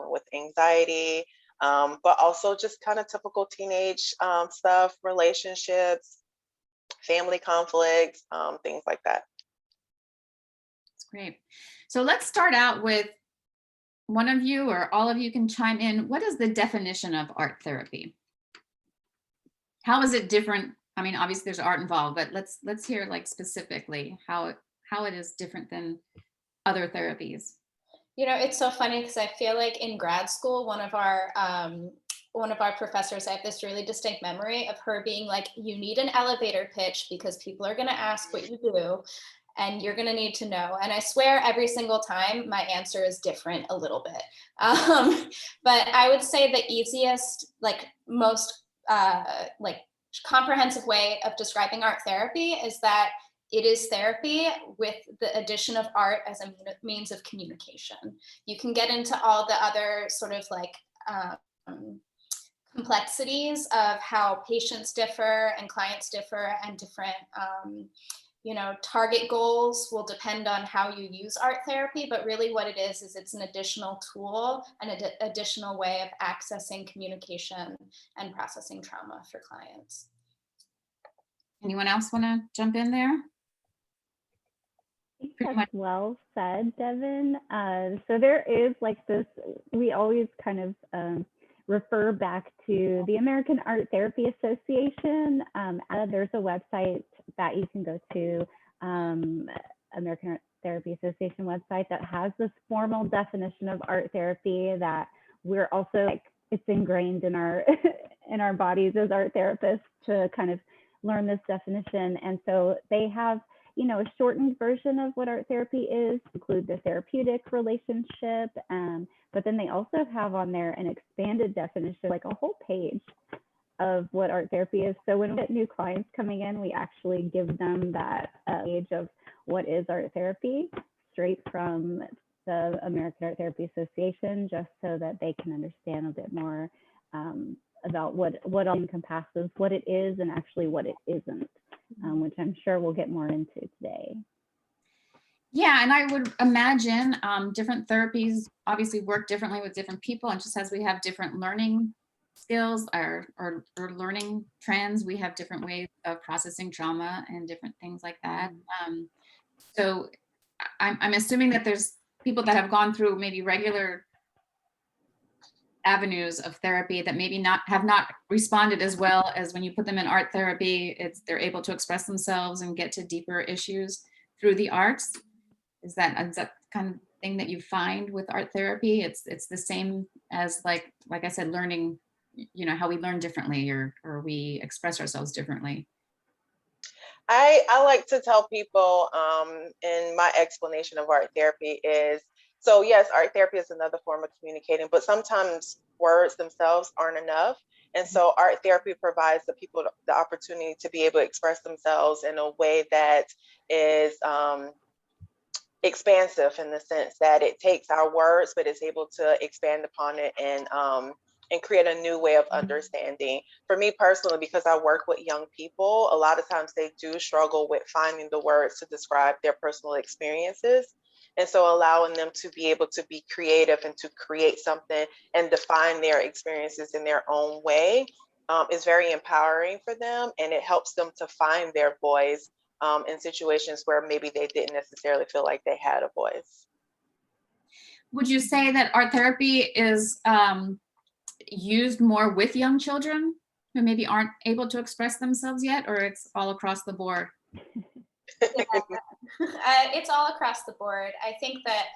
With anxiety, but also just kind of typical teenage stuff, relationships, family conflicts, things like that. That's great. So let's start out with one of you or all of you can chime in. What is the definition of art therapy? How is it different? I mean, obviously there's art involved, but let's hear like specifically how it is different than other therapies. You know, it's so funny because I feel like in grad school, one of our professors, I have this really distinct memory of her being like, you need an elevator pitch because people are going to ask what you do and you're going to need to know. And I swear every single time my answer is different a little bit. But I would say the easiest, like most like comprehensive way of describing art therapy is that it is therapy with the addition of art as a means of communication. You can get into all the other sort of like complexities of how patients differ and clients differ, and different you know, target goals will depend on how you use art therapy, but really what it is it's an additional tool and an additional way of accessing communication and processing trauma for clients. Anyone else want to jump in there? That's well said, Devon. So there is like this, we always kind of refer back to the American Art Therapy Association. There's a website that you can go to, American Art Therapy Association website, that has this formal definition of art therapy that we're also like, it's ingrained in our in our bodies as art therapists to kind of learn this definition. And so they have, you know, a shortened version of what art therapy is, include the therapeutic relationship, but then they also have on there an expanded definition, like a whole page of what art therapy is. So when we get new clients coming in, we actually give them that page of what is art therapy straight from the American Art Therapy Association, just so that they can understand a bit more about what all encompasses, what it is, and actually what it isn't. Which I'm sure we'll get more into today. Yeah, and I would imagine different therapies obviously work differently with different people, and just as we have different learning skills or learning trends, we have different ways of processing trauma and different things like that. So I'm assuming that there's people that have gone through maybe regular avenues of therapy that maybe have not responded as well as when you put them in art therapy. They're able to express themselves and get to deeper issues through the arts. Is that kind of thing that you find with art therapy? It's the same as like I said, learning, you know, how we learn differently or we express ourselves differently. I like to tell people in my explanation of art therapy is, so yes, art therapy is another form of communicating, but sometimes words themselves aren't enough. And so art therapy provides the people the opportunity to be able to express themselves in a way that is expansive, in the sense that it takes our words, but it's able to expand upon it and create a new way of understanding. For me personally, because I work with young people, a lot of times they do struggle with finding the words to describe their personal experiences. And so allowing them to be able to be creative and to create something and define their experiences in their own way is very empowering for them. And it helps them to find their voice in situations where maybe they didn't necessarily feel like they had a voice. Would you say that art therapy is used more with young children who maybe aren't able to express themselves yet, or it's all across the board? It's all across the board. I think that,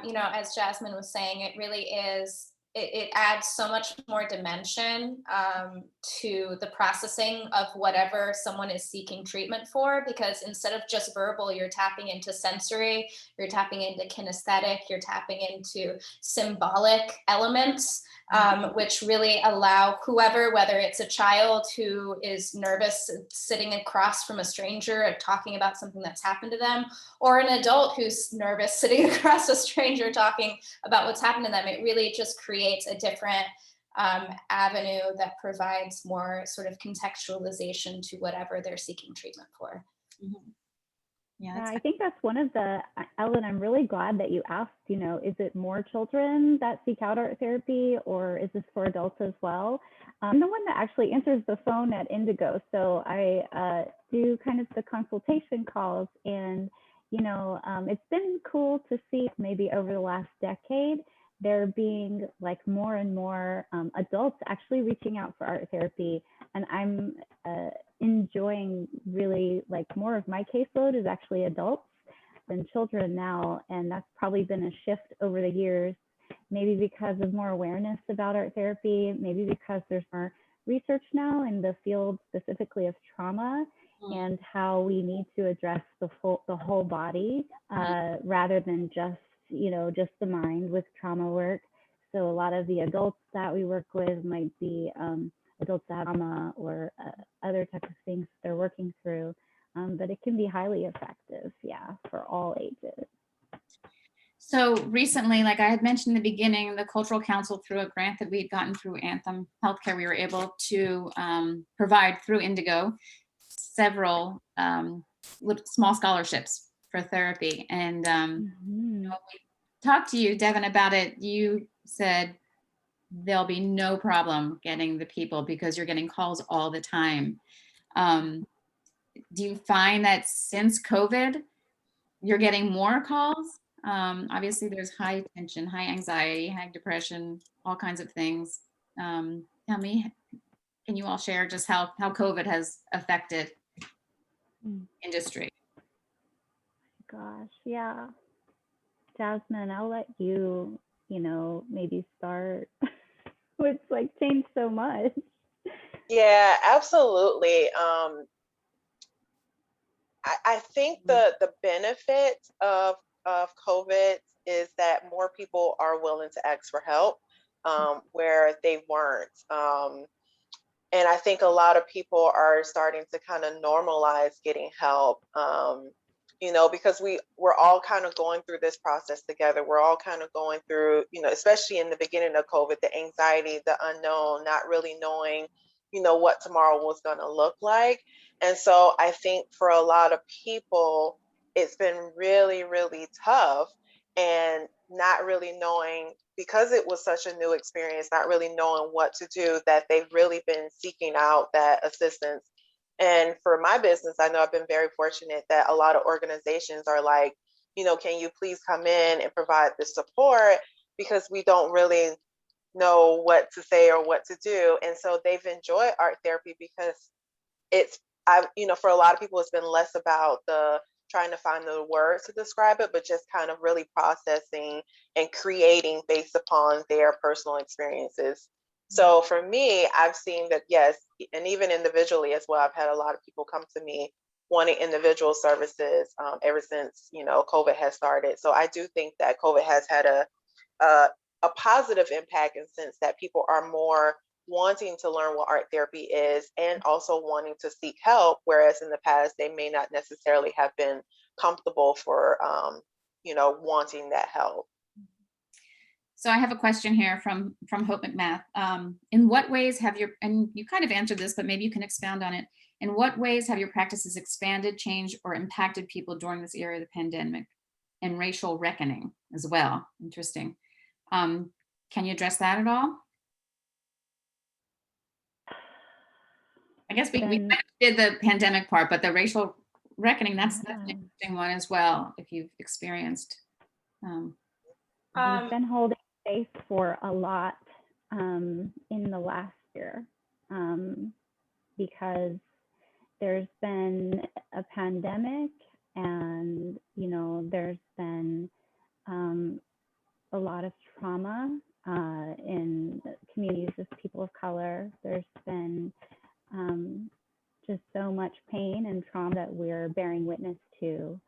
you know, as Jasmine was saying, it really is it adds so much more dimension to the processing of whatever someone is seeking treatment for, because instead of just verbal, you're tapping into sensory, you're tapping into kinesthetic, you're tapping into symbolic elements, which really allow whoever, whether it's a child who is nervous sitting across from a stranger talking about something that's happened to them, or an adult who's nervous sitting across a stranger talking about what's happened to them. It really just creates a different avenue that provides more sort of contextualization to whatever they're seeking treatment for. Mhm. Yeah, Yeah, that's I think that's one of the, Ellen, I'm really glad that you asked, you know, is it more children that seek out art therapy, or is this for adults as well? I'm the one that actually answers the phone at Indigo. So I do kind of the consultation calls, and, you know, it's been cool to see maybe over the last decade, there being like more and more adults actually reaching out for art therapy. And I'm enjoying really, like, more of my caseload is actually adults than children now. And that's probably been a shift over the years, maybe because of more awareness about art therapy, maybe because there's more research now in the field specifically of trauma and how we need to address the whole body rather than just, you know, just the mind with trauma work. So a lot of the adults that we work with might be adults that have trauma or other types of things they're working through, but it can be highly effective, yeah, for all ages. So recently, like I had mentioned in the beginning, the Cultural Council, through a grant that we had gotten through Anthem Healthcare, we were able to provide through Indigo several small scholarships for therapy. And when we talked to you, Devon, about it, you said there'll be no problem getting the people because you're getting calls all the time. Do you find that since COVID, you're getting more calls? Obviously, there's high tension, high anxiety, high depression, all kinds of things. Tell me, can you all share just how COVID has affected industry? Gosh, yeah. Jasmine, I'll let you, you know, maybe start. It's like changed so much. Yeah, absolutely. I think the benefit of COVID is that more people are willing to ask for help where they weren't. And I think a lot of people are starting to kind of normalize getting help, you know, because we're all kind of going through this process together. We're all kind of going through, you know, especially in the beginning of COVID, the anxiety, the unknown, not really knowing, you know, what tomorrow was going to look like. And so I think for a lot of people, it's been really, really tough, and not really knowing, because it was such a new experience, not really knowing what to do, that they've really been seeking out that assistance. And for my business, I know I've been very fortunate that a lot of organizations are like, you know, can you please come in and provide the support, because we don't really know what to say or what to do. And so they've enjoyed art therapy because you know, for a lot of people, it's been less about the trying to find the words to describe it, but just kind of really processing and creating based upon their personal experiences. So for me, I've seen that, yes, and even individually as well, I've had a lot of people come to me wanting individual services ever since, you know, COVID has started. So I do think that COVID has had a positive impact in the sense that people are more wanting to learn what art therapy is and also wanting to seek help, whereas in the past they may not necessarily have been comfortable for you know, wanting that help. So I have a question here from Hope McMath. In what ways have your, and you kind of answered this, but maybe you can expound on it. In what ways have your practices expanded, changed, or impacted people during this era of the pandemic and racial reckoning as well? Interesting. Can you address that at all? I guess we kind of did the pandemic part, but the racial reckoning, that's an interesting one as well, if you've experienced. We've been holding space for a lot in the last year because there's been a pandemic, and, you know, there's been a lot of trauma in communities of people of color. There's been just so much pain and trauma that we're bearing witness to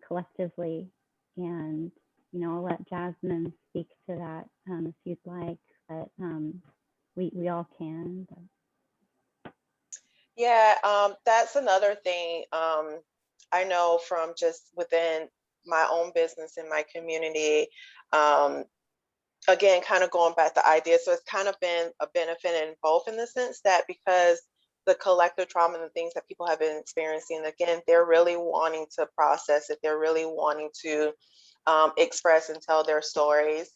collectively. And, you know, I'll let Jasmine speak to that if you'd like, but we all can. But. Yeah, that's another thing. I know from just within my own business in my community, again, kind of going back to ideas. So it's kind of been a benefit in both, in the sense that because the collective trauma and the things that people have been experiencing, again, they're really wanting to process it. They're really wanting to express and tell their stories.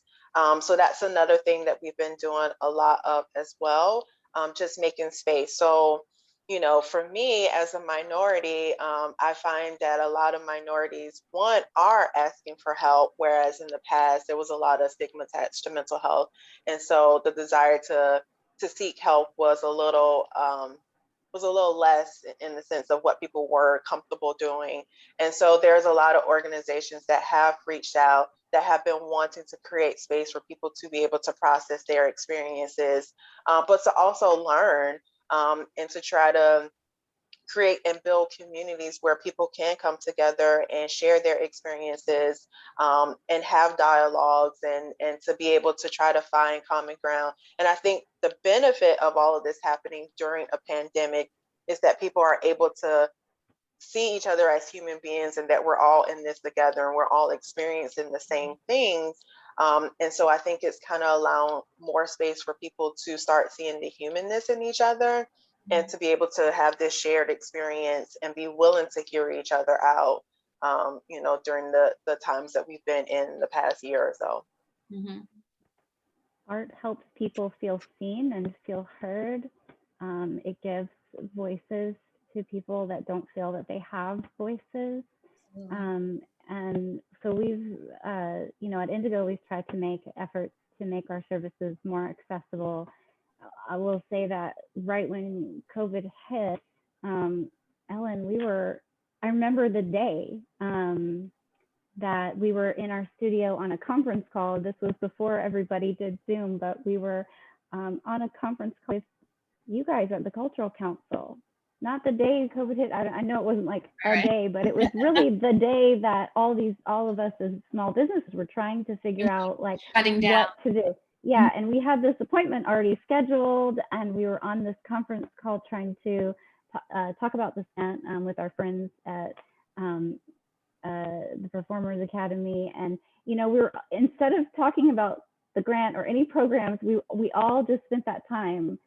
So that's another thing that we've been doing a lot of as well, just making space. So, you know, for me as a minority, I find that a lot of minorities, one, are asking for help, whereas in the past there was a lot of stigma attached to mental health, and so the desire to seek help was a little less in the sense of what people were comfortable doing. And so there's a lot of organizations that have reached out, that have been wanting to create space for people to be able to process their experiences, but to also learn, and to try to create and build communities where people can come together and share their experiences, and have dialogues, and to be able to try to find common ground. And I think the benefit of all of this happening during a pandemic is that people are able to see each other as human beings, and that we're all in this together and we're all experiencing the same things. And so I think it's kind of allowing more space for people to start seeing the humanness in each other, and to be able to have this shared experience and be willing to hear each other out, you know, during the times that we've been in the past year or so. Mm-hmm. Art helps people feel seen and feel heard. It gives voices to people that don't feel that they have voices. And so we've, you know, at Indigo, we've tried to make efforts to make our services more accessible. I will say that right when COVID hit, Ellen, I remember the day that we were in our studio on a conference call. This was before everybody did Zoom, but we were on a conference call with you guys at the Cultural Council. Not the day COVID hit. I know it wasn't like a day, but it was really the day that all of us as small businesses were trying to figure out like Shutting down. what to do. Yeah, and we had this appointment already scheduled, and we were on this conference call trying to talk about this event with our friends at the Performers Academy. And you know, we were, instead of talking about the grant or any programs, we all just spent that time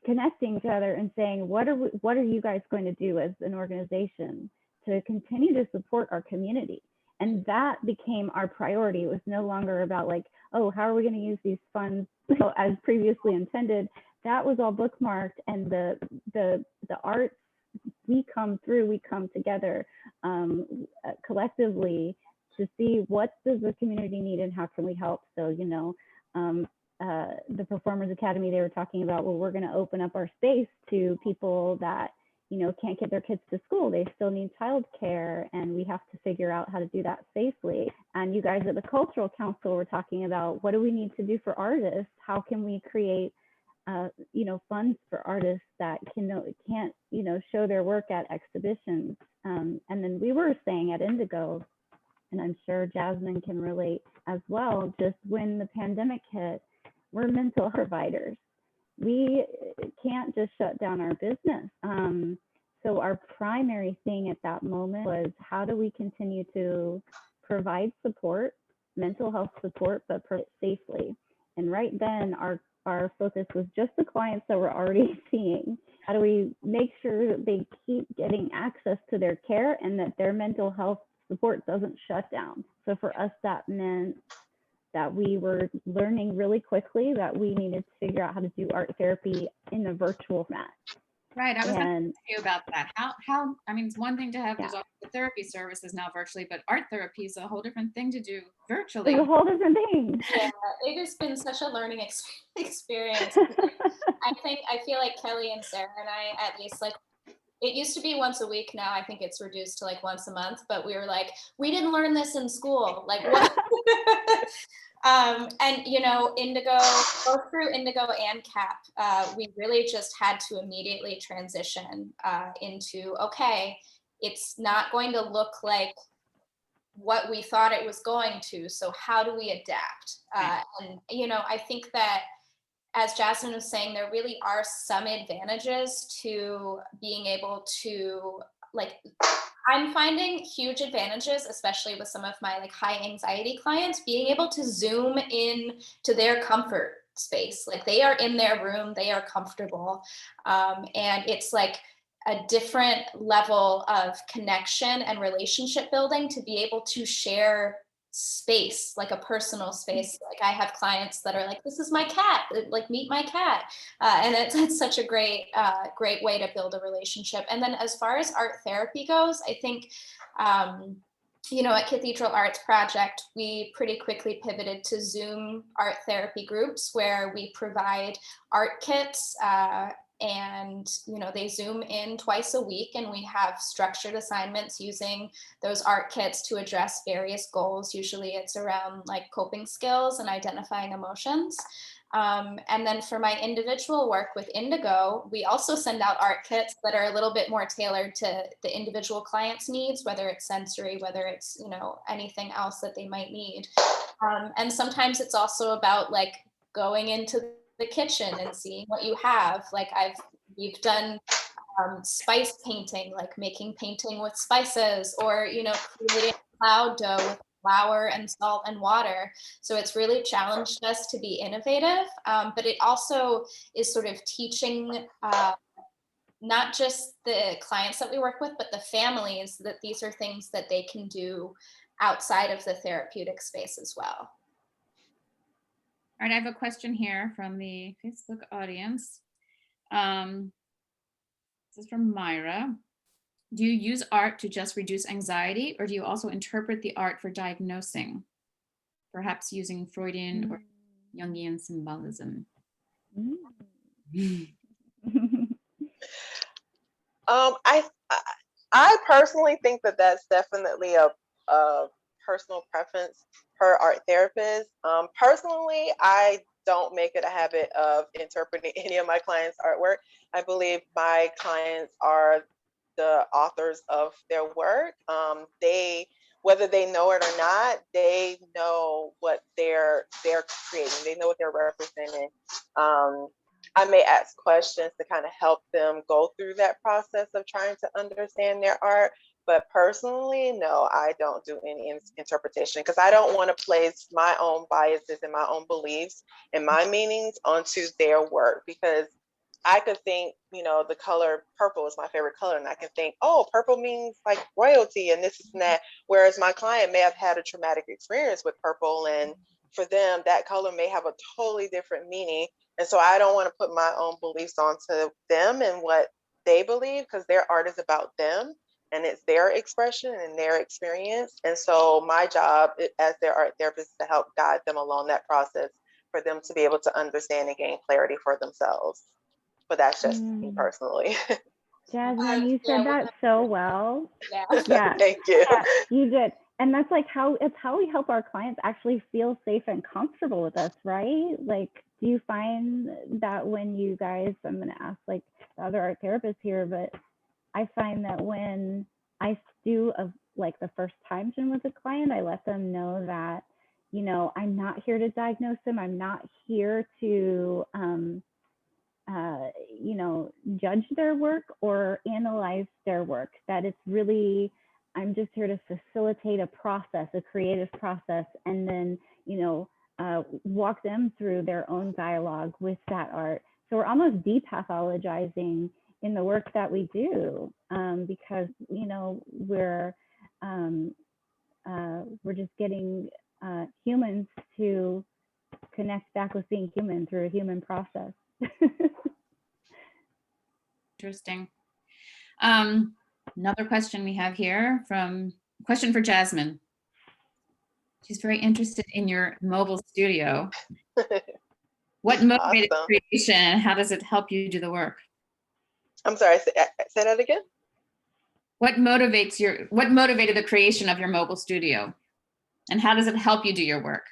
connecting together and saying, what are you guys going to do as an organization to continue to support our community? And that became our priority. It was no longer about like, oh, how are we going to use these funds as previously intended? That was all bookmarked, and the arts, we come together collectively to see what does the community need and how can we help. So, you know, the Performers Academy, they were talking about, well, we're going to open up our space to people that, you know, can't get their kids to school. They still need childcare, and we have to figure out how to do that safely. And you guys at the Cultural Council were talking about, what do we need to do for artists? How can we create, you know, funds for artists that can't, you know, show their work at exhibitions? And then we were saying at Indigo, and I'm sure Jasmine can relate as well, just when the pandemic hit, we're mental health providers. We can't just shut down our business. So our primary thing at that moment was, how do we continue to provide support, mental health support, but provide it safely? And right then our focus was just the clients that we're already seeing. How do we make sure that they keep getting access to their care and that their mental health support doesn't shut down? So for us, that meant that we were learning really quickly that we needed to figure out how to do art therapy in a virtual format. Right, I was going to ask you about that. How? I mean, it's one thing to have Yeah. the therapy services now virtually, but art therapy is a whole different thing to do virtually. It's a whole different thing. Yeah, it has been such a learning experience. I feel like Kelly and Sarah and I, at least, like, it used to be once a week. Now I think it's reduced to like once a month, but we were like, we didn't learn this in school. Like, what? And you know, Indigo, both through Indigo and CAP, we really just had to immediately transition into, okay, it's not going to look like what we thought it was going to, so how do we adapt? And you know, I think that, as Jasmine was saying, there really are some advantages to being able to, like, I'm finding huge advantages, especially with some of my like high anxiety clients, being able to zoom in to their comfort space. Like, they are in their room, they are comfortable. And it's like a different level of connection and relationship building to be able to share space, like a personal space. Like, I have clients that are like, this is my cat, like, meet my cat. And it's such a great way to build a relationship. And then as far as art therapy goes, I think, you know, at Cathedral Arts Project, we pretty quickly pivoted to Zoom art therapy groups where we provide art kits, and you know, they Zoom in twice a week, and we have structured assignments using those art kits to address various goals. Usually it's around like coping skills and identifying emotions. And then for my individual work with Indigo, we also send out art kits that are a little bit more tailored to the individual client's needs, whether it's sensory, whether it's, you know, anything else that they might need. And sometimes it's also about like going into the kitchen and seeing what you have. Like, we've done spice painting, like making painting with spices, or, you know, creating cloud dough with flour and salt and water. So it's really challenged us to be innovative, but it also is sort of teaching not just the clients that we work with, but the families, that these are things that they can do outside of the therapeutic space as well. All right, I have a question here from the Facebook audience. This is from Myra. Do you use art to just reduce anxiety, or do you also interpret the art for diagnosing, perhaps using Freudian or Jungian symbolism? I personally think that that's definitely a personal preference per art therapist. Personally, I don't make it a habit of interpreting any of my clients' artwork. I believe my clients are the authors of their work. Whether they know it or not, they know what they're creating. They know what they're representing. I may ask questions to kind of help them go through that process of trying to understand their art. But personally, no, I don't do any interpretation, because I don't want to place my own biases and my own beliefs and my meanings onto their work, because I could think, you know, the color purple is my favorite color, and I can think, oh, purple means like royalty and this and that. Whereas my client may have had a traumatic experience with purple, and for them, that color may have a totally different meaning. And so I don't want to put my own beliefs onto them and what they believe, because their art is about them and it's their expression and their experience. And so my job as their art therapist is to help guide them along that process for them to be able to understand and gain clarity for themselves. But that's just me personally. Jasmine, you said that so well. Yeah. Thank you. Yeah, you did. And that's like it's how we help our clients actually feel safe and comfortable with us, right? Like, do you find that when you guys, I'm going to ask like the other art therapists here, but I find that when I do like the first time with a client, I let them know that, you know, I'm not here to diagnose them. I'm not here to, you know, judge their work or analyze their work, that it's really, I'm just here to facilitate a process, a creative process, and then, you know, walk them through their own dialogue with that art. So we're almost depathologizing in the work that we do, because, you know, we're just getting humans to connect back with being human through a human process. Interesting. Another question we have here question for Jasmine. She's very interested in your mobile studio. What motivated Awesome. creation, and how does it help you do the work? I'm sorry, say that again. What motivated the creation of your mobile studio, and how does it help you do your work?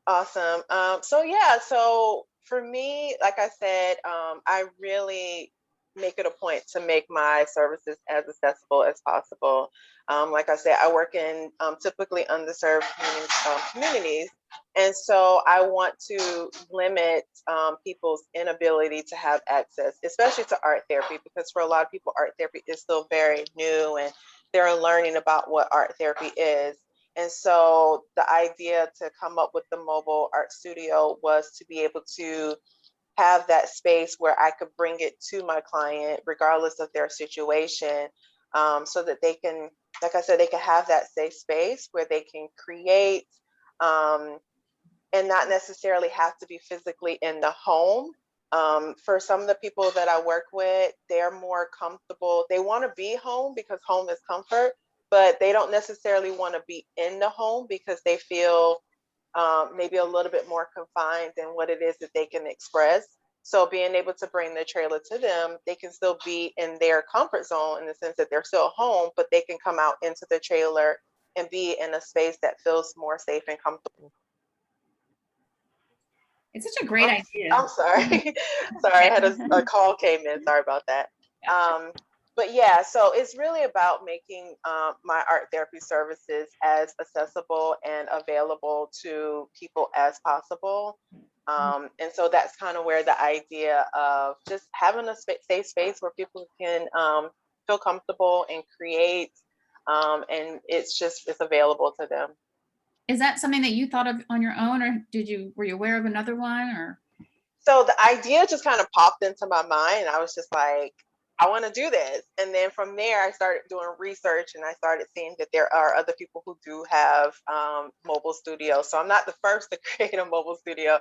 Awesome. So for me, like I said, I really make it a point to make my services as accessible as possible. Like I said, I work in typically underserved communities, and so I want to limit people's inability to have access, especially to art therapy, because for a lot of people, art therapy is still very new, and they're learning about what art therapy is. And so the idea to come up with the mobile art studio was to be able to have that space where I could bring it to my client, regardless of their situation, so that they can, like I said, they can have that safe space where they can create, um, and not necessarily have to be physically in the home. For some of the people that I work with, they're more comfortable. They want to be home because home is comfort, but they don't necessarily want to be in the home because they feel maybe a little bit more confined than what it is that they can express. So being able to bring the trailer to them, they can still be in their comfort zone in the sense that they're still home, but they can come out into the trailer and be in a space that feels more safe and comfortable. It's such a great idea. I'm sorry. Sorry, I had a call came in. Sorry about that. But yeah, so it's really about making my art therapy services as accessible and available to people as possible. And so that's kind of where the idea of just having a safe space where people can feel comfortable and create, and it's available to them. Is that something that you thought of on your own, or were you aware of another one, or? So the idea just kind of popped into my mind. I was just like, I want to do this. And then from there, I started doing research and I started seeing that there are other people who do have mobile studios. So I'm not the first to create a mobile studio.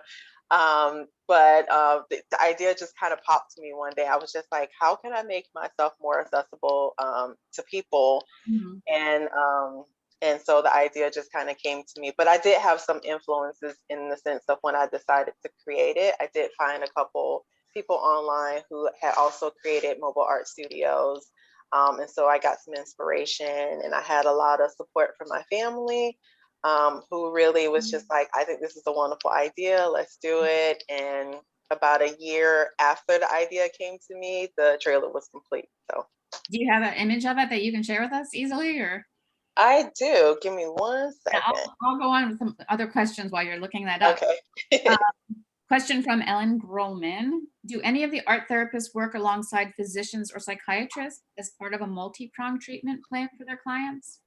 But the idea just kind of popped to me one day. I was just like, how can I make myself more accessible to people? Mhm. And so the idea just kind of came to me. But I did have some influences in the sense of when I decided to create it. I did find a couple people online who had also created mobile art studios. And so I got some inspiration, and I had a lot of support from my family, who really was just like, I think this is a wonderful idea. Let's do it. And about a year after the idea came to me, the trailer was complete. So Do you have an image of it that you can share with us easily, or? I do. Give me 1 Yeah, second. I'll go on with some other questions while you're looking that up. Okay. Question from Ellen Grolman. Do any of the art therapists work alongside physicians or psychiatrists as part of a multi-pronged treatment plan for their clients?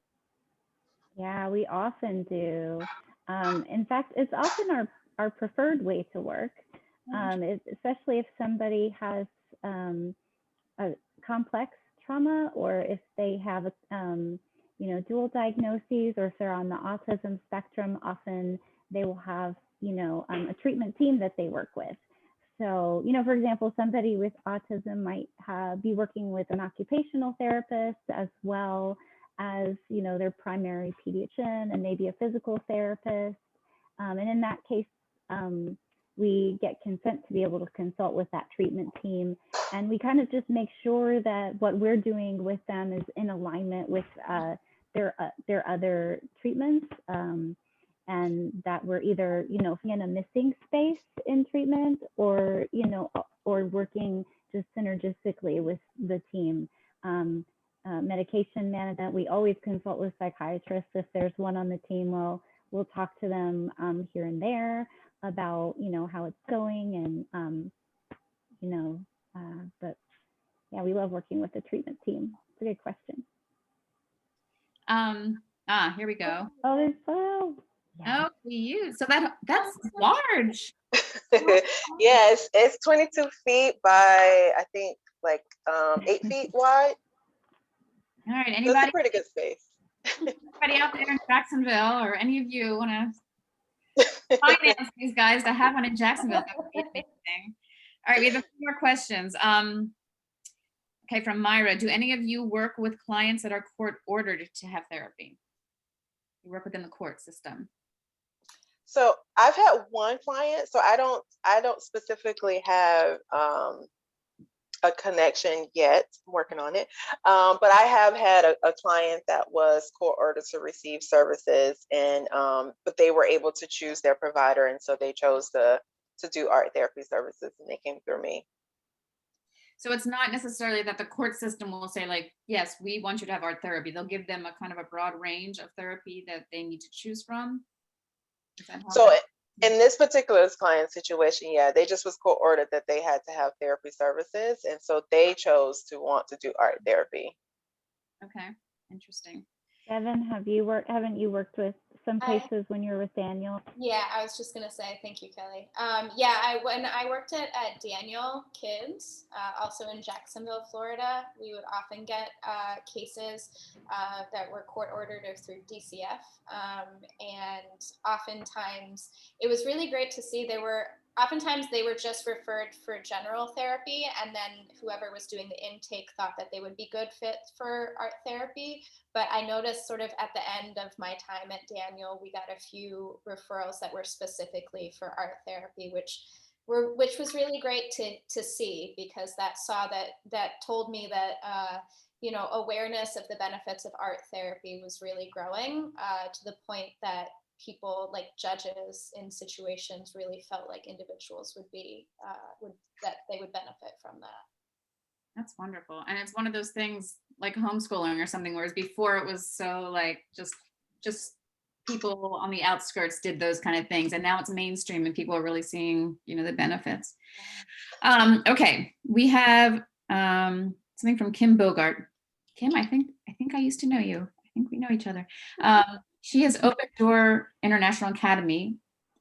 Yeah, we often do. In fact, it's often our preferred way to work, especially if somebody has a complex trauma, or if they have dual diagnoses, or if they're on the autism spectrum. Often they will have a treatment team that they work with. So for example, somebody with autism might be working with an occupational therapist as well as their primary pediatrician and maybe a physical therapist. And in that case, we get consent to be able to consult with that treatment team, and we kind of just make sure that what we're doing with them is in alignment with their other treatments, and that we're either in a missing space in treatment, or or working just synergistically with the team. Medication management, we always consult with psychiatrists. If there's one on the team, we'll talk to them here and there about how it's going, and but yeah, we love working with the treatment team. It's a good question. Here we go. Oh, there's Oh, so that's large. Yeah, it's 22 feet by, I think, like 8 feet wide. All right, So anybody? it's a pretty good space. Anybody out there in Jacksonville, or any of you want to finance these guys to have one in Jacksonville? That would be amazing. All right, we have a few more questions. Okay, from Myra. Do any of you work with clients that are court ordered to have therapy? You work within the court system. So I've had one client, so I don't specifically have a connection yet. I'm working on it. But I have had a client that was court ordered to receive services, and but they were able to choose their provider, and so they chose to do art therapy services, and they came through me. So it's not necessarily that the court system will say like, yes, we want you to have art therapy. They'll give them a kind of a broad range of therapy that they need to choose from. Is that how So that- in this particular client situation, yeah, they just was court ordered that they had to have therapy services, and so they chose to want to do art therapy. Okay, interesting. Devon, haven't you worked with some cases when you were with Daniel? Yeah, I was just gonna say thank you, Kelly. When I worked at Daniel Kids, also in Jacksonville, Florida, we would often get cases that were court ordered or through DCF, and oftentimes it was really great to see oftentimes they were just referred for general therapy, and then whoever was doing the intake thought that they would be good fit for art therapy. But I noticed sort of at the end of my time at Daniel, we got a few referrals that were specifically for art therapy, which was really great to see, because that told me that awareness of the benefits of art therapy was really growing, to the point that people like judges in situations really felt like individuals would benefit from that. That's wonderful. And it's one of those things like homeschooling or something, whereas before it was so like just people on the outskirts did those kind of things. And now it's mainstream and people are really seeing, the benefits. Okay, we have something from Kim Bogart. Kim, I think I used to know you. I think we know each other. She has Open Door International Academy.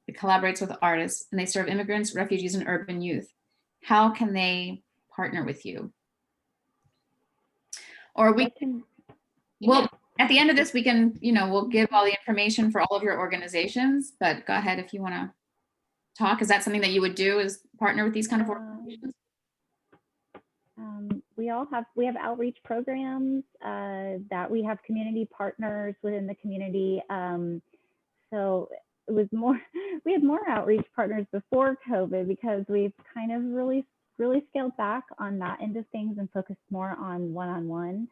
It collaborates with artists, and they serve immigrants, refugees, and urban youth. How can they partner with you? Or we can, well, at the end of this, we can, we'll give all the information for all of your organizations, but go ahead if you want to talk. Is that something that you would do, is partner with these kind of organizations? We have outreach programs that we have community partners within the community. So it was we had more outreach partners before COVID, because we've kind of really scaled back on that end of things and focused more on one-on-one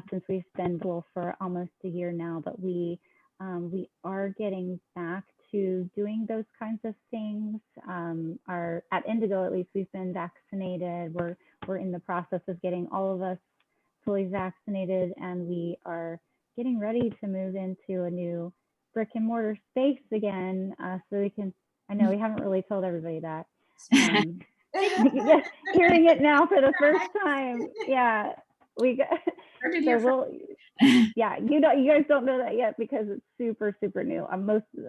since we've been global for almost a year now. But we are getting back to doing those kinds of things. At Indigo, at least, we've been vaccinated. We're in the process of getting all of us fully vaccinated, and we are getting ready to move into a new brick and mortar space again, so we can, I know we haven't really told everybody that. Hearing it now for the first time. Yeah, you guys don't know that yet because it's super new. A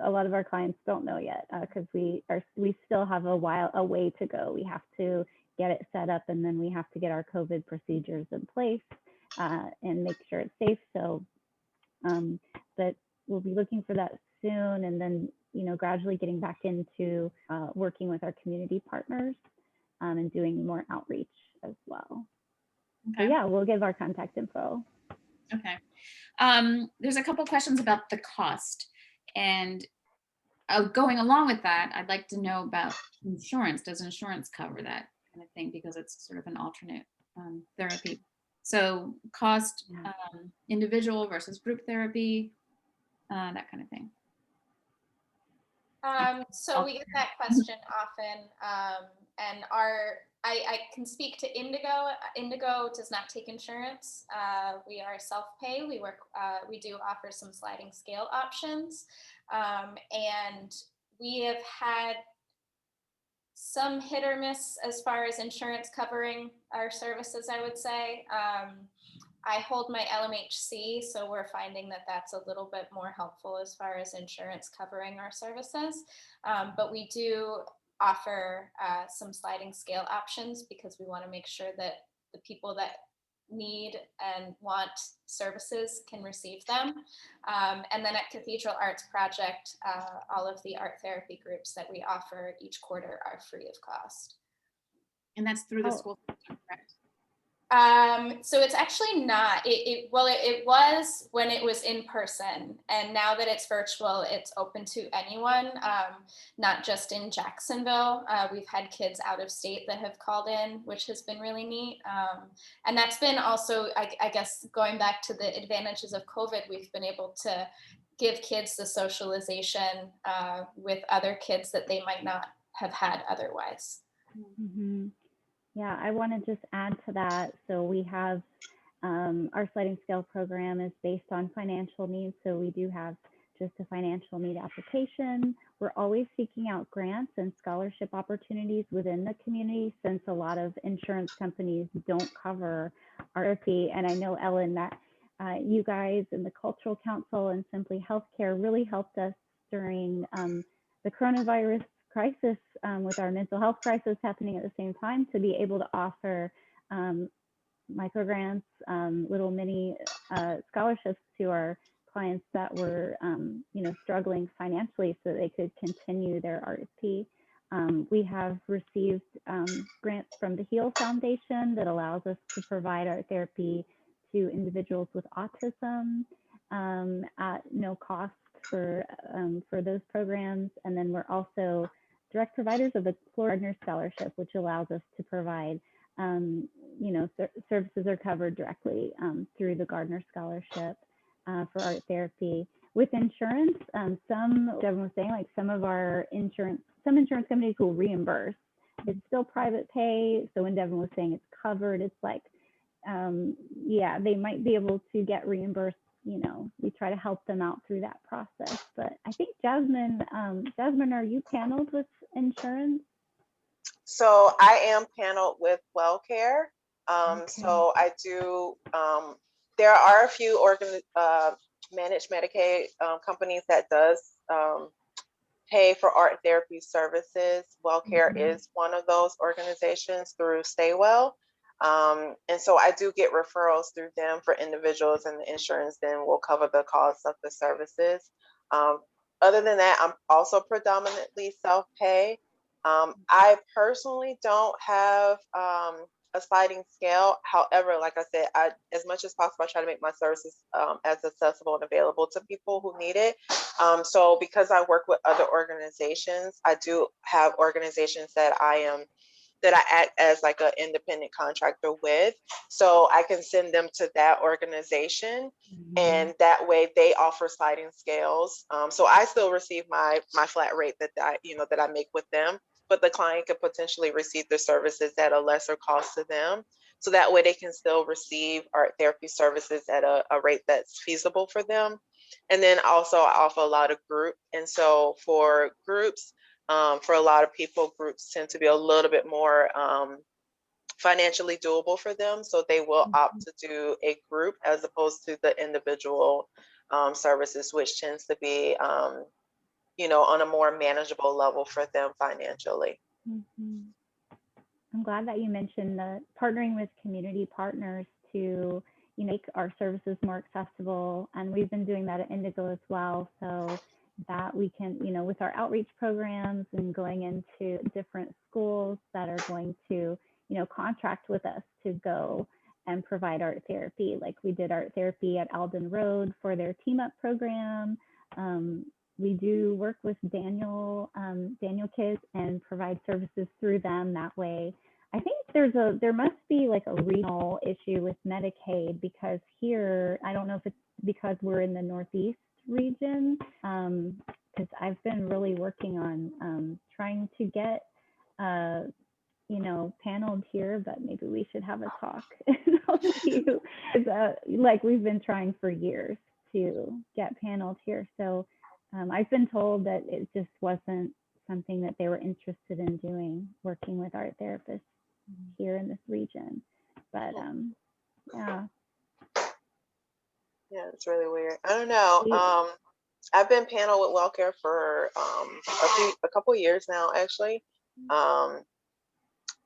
lot of our clients don't know yet because we still have a way to go. We have to get it set up, and then we have to get our COVID procedures in place and make sure it's safe. So, but we'll be looking for that soon, and then gradually getting back into working with our community partners and doing more outreach as well. Okay. So yeah, we'll give our contact info. Okay. There's a couple questions about the cost, and going along with that, I'd like to know about insurance. Does insurance cover that kind of thing? Because it's sort of an alternate therapy. So cost, individual versus group therapy, that kind of thing. So we get that question often, and I can speak to Indigo. Indigo does not take insurance. We are self-pay. We do offer some sliding scale options, and we have had some hit or miss as far as insurance covering our services, I would say. I hold my LMHC, so we're finding that that's a little bit more helpful as far as insurance covering our services. But we do offer some sliding scale options because we want to make sure that the people that need and want services can receive them. And then at Cathedral Arts Project, all of the art therapy groups that we offer each quarter are free of cost. And that's through the school system, correct? So it's actually not. It was when it was in person, and now that it's virtual, it's open to anyone, not just in Jacksonville. We've had kids out of state that have called in, which has been really neat. And that's been also, I guess, going back to the advantages of COVID, we've been able to give kids the socialization with other kids that they might not have had otherwise. Mm-hmm. Yeah, I want to just add to that. So we have our sliding scale program is based on financial needs. So we do have just a financial need application. We're always seeking out grants and scholarship opportunities within the community, since a lot of insurance companies don't cover RP. And I know, Ellen, that you guys and the Cultural Council and Simply Healthcare really helped us during the coronavirus crisis, with our mental health crisis happening at the same time, to be able to offer microgrants, little mini scholarships to our clients that were struggling financially, so they could continue their RSP. We have received grants from the HEAL Foundation that allows us to provide art therapy to individuals with autism at no cost for those programs. And then we're also direct providers of the Gardner Scholarship, which allows us to provide, services are covered directly through the Gardner Scholarship for art therapy. With insurance, Devon was saying, like some insurance companies will reimburse. It's still private pay. So when Devon was saying it's covered, it's like, they might be able to get reimbursed. We try to help them out through that process. But I think Jasmine, are you paneled with insurance? So I am paneled with WellCare. Okay. So I do, there are a few managed Medicaid companies that does pay for art therapy services. WellCare is one of those organizations through Staywell. And so I do get referrals through them for individuals, and the insurance then will cover the cost of the services. Other than that, I'm also predominantly self-pay. I personally don't have a sliding scale. However, like I said, as much as possible, I try to make my services as accessible and available to people who need it. So because I work with other organizations, I do have organizations that I act as like an independent contractor with. So I can send them to that organization, and that way they offer sliding scales. So I still receive my flat rate that I make with them, but the client could potentially receive the services at a lesser cost to them. So that way they can still receive art therapy services at a rate that's feasible for them. And then also I offer a lot of group. And so for groups, for a lot of people, groups tend to be a little bit more financially doable for them. So they will opt to do a group as opposed to the individual services, which tends to be, on a more manageable level for them financially. I'm glad that you mentioned the partnering with community partners to make our services more accessible. And we've been doing that at Indigo as well. So that we can, with our outreach programs and going into different schools that are going to, contract with us to go and provide art therapy. Like we did art therapy at Alden Road for their Team Up program. We do work with Daniel Kids and provide services through them that way. I think there must be like a regional issue with Medicaid, because here, I don't know if it's because we're in the Northeast region, because I've been really working on trying to get paneled here, but maybe we should have a talk and I'll see you. Like we've been trying for years to get paneled here. So I've been told that it just wasn't something that they were interested in doing, working with art therapists here in this region. But yeah, it's really weird. I don't know. I've been paneled with WellCare for a couple years now, actually.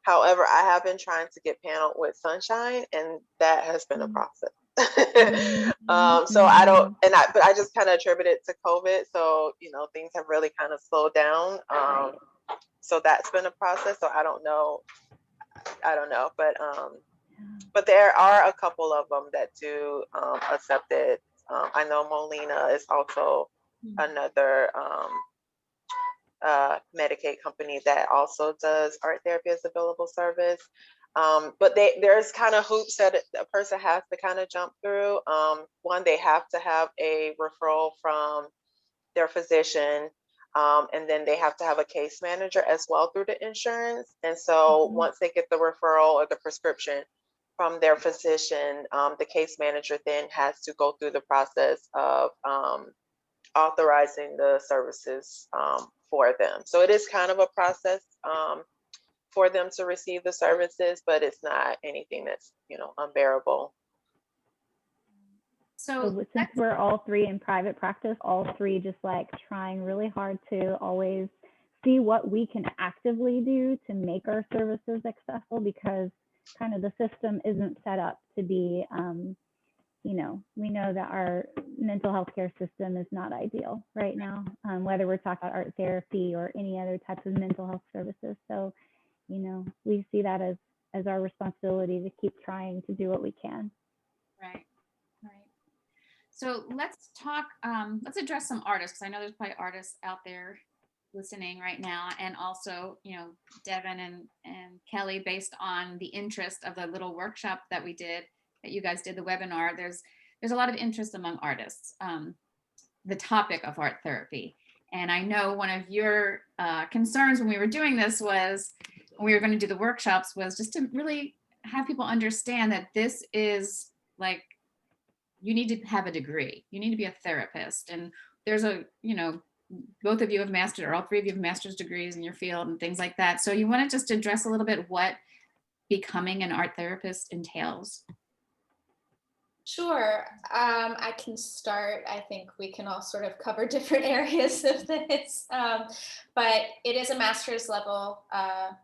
However, I have been trying to get paneled with Sunshine, and that has been a process. So but I just kind of attribute it to COVID. So, things have really kind of slowed down. So that's been a process. So I don't know, but But there are a couple of them that do accept it. I know Molina is also another Medicaid company that also does art therapy as a billable service. But there's kind of hoops that a person has to kind of jump through. One, they have to have a referral from their physician, and then they have to have a case manager as well through the insurance. And so once they get the referral or the prescription from their physician, the case manager then has to go through the process of authorizing the services for them. So it is kind of a process for them to receive the services, but it's not anything that's, unbearable. So since we're all three in private practice, all three just like trying really hard to always see what we can actively do to make our services accessible, because kind of the system isn't set up to be, we know that our mental health care system is not ideal right now, whether we're talking about art therapy or any other types of mental health services. So, we see that as our responsibility to keep trying to do what we can. Right. So let's talk, let's address some artists, because I know there's probably artists out there listening right now, and also, Devon and Kelly, based on the interest of the little workshop that we did, that you guys did, the webinar, there's a lot of interest among artists, the topic of art therapy. And I know one of your concerns when we were doing this was, when we were going to do the workshops, was just to really have people understand that this is like, you need to have a degree, you need to be a therapist. And there's both of you have mastered, or all three of you have master's degrees in your field and things like that. So you want to just address a little bit what becoming an art therapist entails? Sure, I can start. I think we can all sort of cover different areas of this, but it is a master's level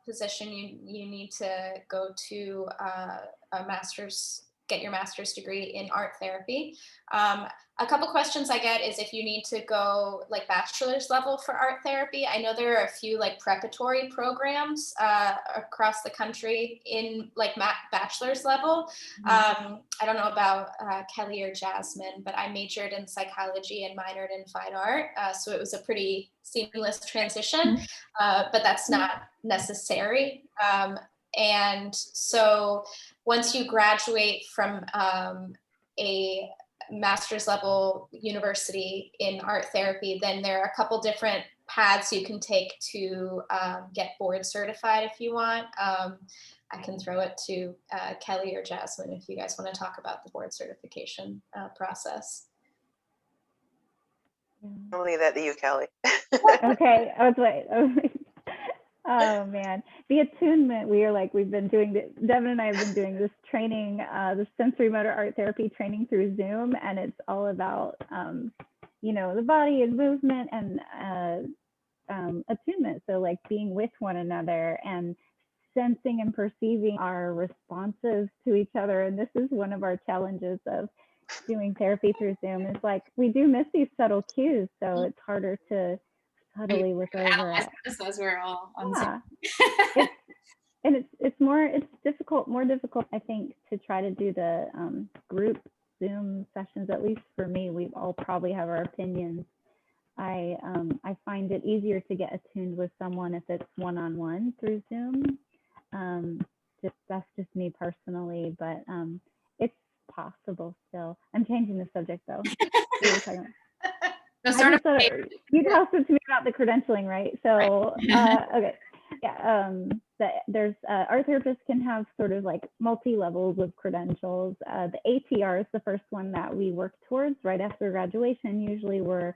position. You need to go to a master's, get your master's degree in art therapy. A couple questions I get is if you need to go like bachelor's level for art therapy. I know there are a few like preparatory programs across the country in like bachelor's level. I don't know about Kelly or Jasmine, but I majored in psychology and minored in fine art. So it was a pretty seamless transition, but that's not necessary. And so once you graduate from a master's level university in art therapy, then there are a couple different paths you can take to get board certified if you want. I can throw it to Kelly or Jasmine if you guys want to talk about the board certification process. I'll leave that to you, Kelly. Okay, I was like, oh man, the attunement, we've been doing, Devon and I have been doing this training, the sensory motor art therapy training through Zoom, and it's all about, the body and movement and attunement. So like being with one another and sensing and perceiving our responses to each other. And this is one of our challenges of doing therapy through Zoom, is like, we do miss these subtle cues. So it's harder to subtly look over at. As we're all on Zoom. And it's more difficult, I think, to try to do the group Zoom sessions. At least for me, we all probably have our opinions. I find it easier to get attuned with someone if it's one-on-one through Zoom. That's just me personally, but it's possible still. I'm changing the subject though. You talked to me about the credentialing, right? So okay, yeah. There's art therapists can have sort of like multi-levels of credentials. The ATR is the first one that we work towards right after graduation. Usually we're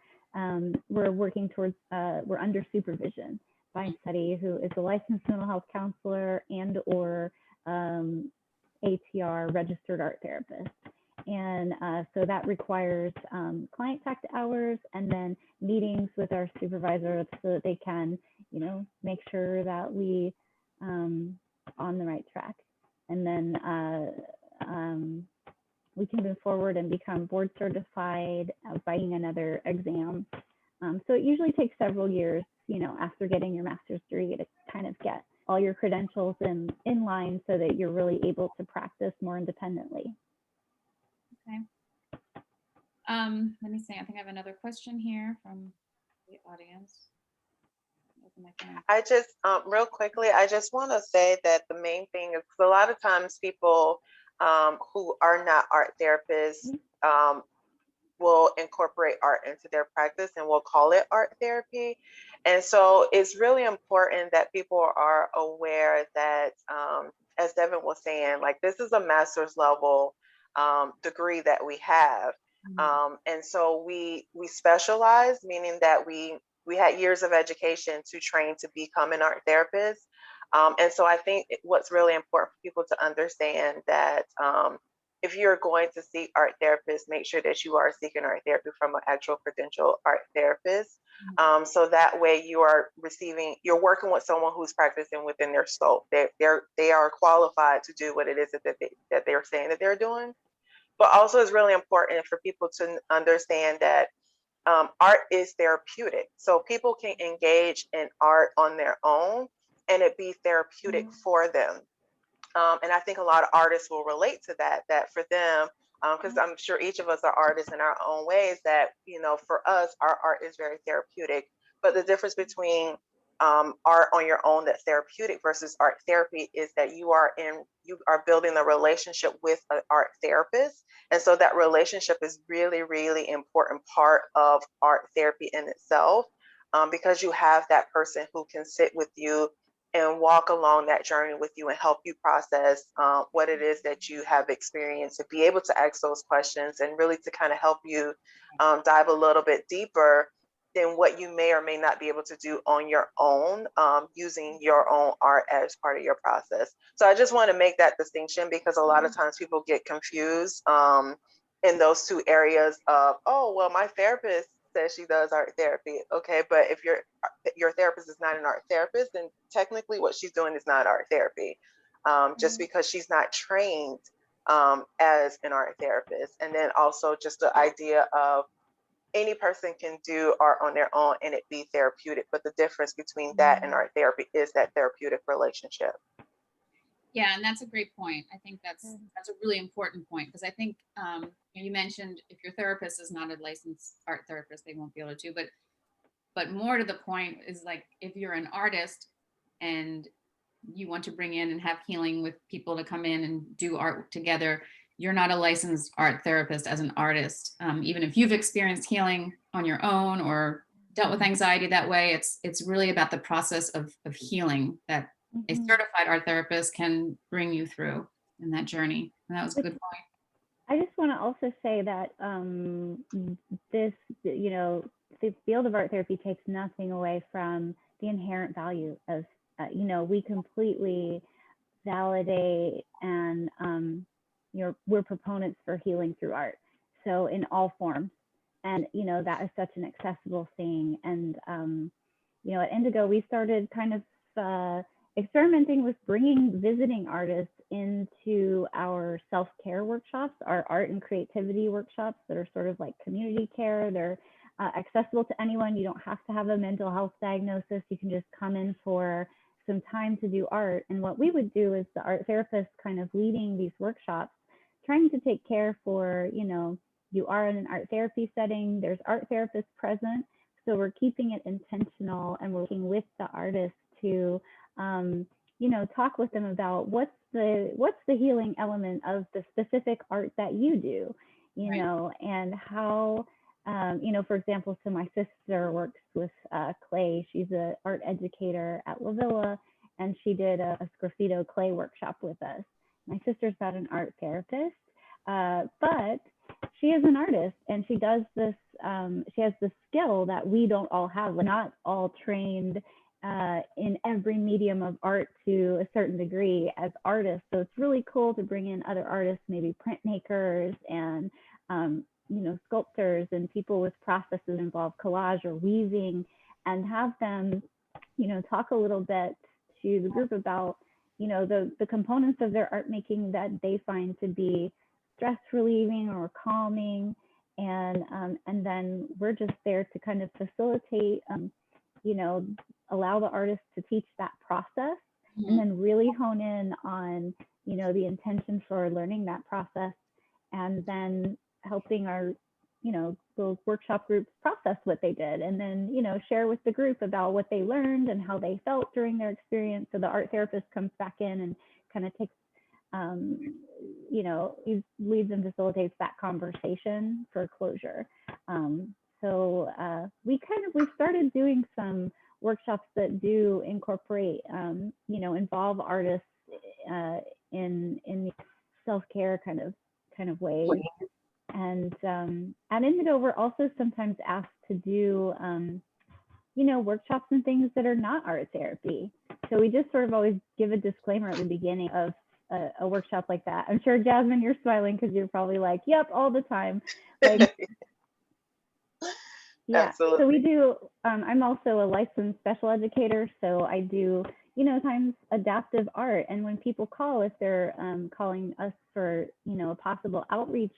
working towards, we're under supervision by somebody who is a licensed mental health counselor and or ATR registered art therapist. And so that requires client contact hours and then meetings with our supervisor so that they can, make sure that we on the right track. And then we can move forward and become board certified by another exam. So it usually takes several years, after getting your master's degree to kind of get all your credentials in line so that you're really able to practice more independently. Okay. Let me see. I think I have another question here from the audience. Open my phone. I just, real quickly, I just want to say that the main thing is a lot of times people who are not art therapists will incorporate art into their practice and will call it art therapy. And so it's really important that people are aware that, as Devon was saying, like this is a master's level degree that we have. And so we specialize, meaning that we had years of education to train to become an art therapist. And so I think what's really important for people to understand that if you're going to seek art therapists, make sure that you are seeking art therapy from an actual credentialed art therapist. So that way you're working with someone who's practicing within their scope. They are qualified to do what it is that they're saying that they're doing. But also it's really important for people to understand that art is therapeutic. So people can engage in art on their own and it be therapeutic for them. And I think a lot of artists will relate to that for them, because I'm sure each of us are artists in our own ways that, for us, our art is very therapeutic. But the difference between art on your own that's therapeutic versus art therapy is that you are building a relationship with an art therapist. And so that relationship is really, really important part of art therapy in itself, because you have that person who can sit with you and walk along that journey with you and help you process what it is that you have experienced, to be able to ask those questions and really to kind of help you dive a little bit deeper than what you may or may not be able to do on your own, using your own art as part of your process. So I just want to make that distinction, because a lot of times people get confused in those two areas of, oh, well, my therapist says she does art therapy. Okay, but if your therapist is not an art therapist, then technically what she's doing is not art therapy, just because she's not trained as an art therapist. And then also just the idea of any person can do art on their own and it be therapeutic, but the difference between that and art therapy is that therapeutic relationship. Yeah, and that's a great point. I think that's a really important point, because I think you mentioned if your therapist is not a licensed art therapist, they won't be able to. But more to the point is, like, if you're an artist and you want to bring in and have healing with people to come in and do art together, you're not a licensed art therapist as an artist. Even if you've experienced healing on your own or dealt with anxiety that way, it's really about the process of healing that a certified art therapist can bring you through in that journey. And that was a good point. I just want to also say that this, the field of art therapy takes nothing away from the inherent value of, we completely validate and, we're proponents for healing through art. So in all forms, and, that is such an accessible thing. And, at Indigo, we started kind of experimenting with bringing visiting artists into our self-care workshops, our art and creativity workshops that are sort of like community care. They're accessible to anyone. You don't have to have a mental health diagnosis. You can just come in for some time to do art. And what we would do is the art therapist kind of leading these workshops, trying to take care for, you are in an art therapy setting, there's art therapists present. So we're keeping it intentional and working with the artist to talk with them about what's the healing element of the specific art that you do, and how, for example, so my sister works with clay. She's an art educator at La Villa, and she did a Sgraffito clay workshop with us. My sister's not an art therapist, but she is an artist, and she does this, she has the skill that we don't all have. We're not all trained in every medium of art to a certain degree as artists. So it's really cool to bring in other artists, maybe printmakers and, sculptors and people with processes involved, collage or weaving, and have them, talk a little bit to the group about, the components of their art making that they find to be stress relieving or calming. And then we're just there to kind of facilitate, allow the artist to teach that process and then really hone in on, you know, the intention for learning that process, and then helping our, you know, those workshop groups process what they did, and then, you know, share with the group about what they learned and how they felt during their experience. So the art therapist comes back in and kind of takes, you know, he leads and facilitates that conversation for closure. So we've started doing some workshops that do incorporate, you know, involve artists in the self-care kind of ways. And at Indigo, we're also sometimes asked to do, you know, workshops and things that are not art therapy. So we just sort of always give a disclaimer at the beginning of a workshop like that. I'm sure, Jasmine, you're smiling because you're probably like, yep, all the time. Like, yeah. Absolutely. So we do, I'm also a licensed special educator. So I do, you know, times adaptive art. And when people call, if they're calling us for, you know, a possible outreach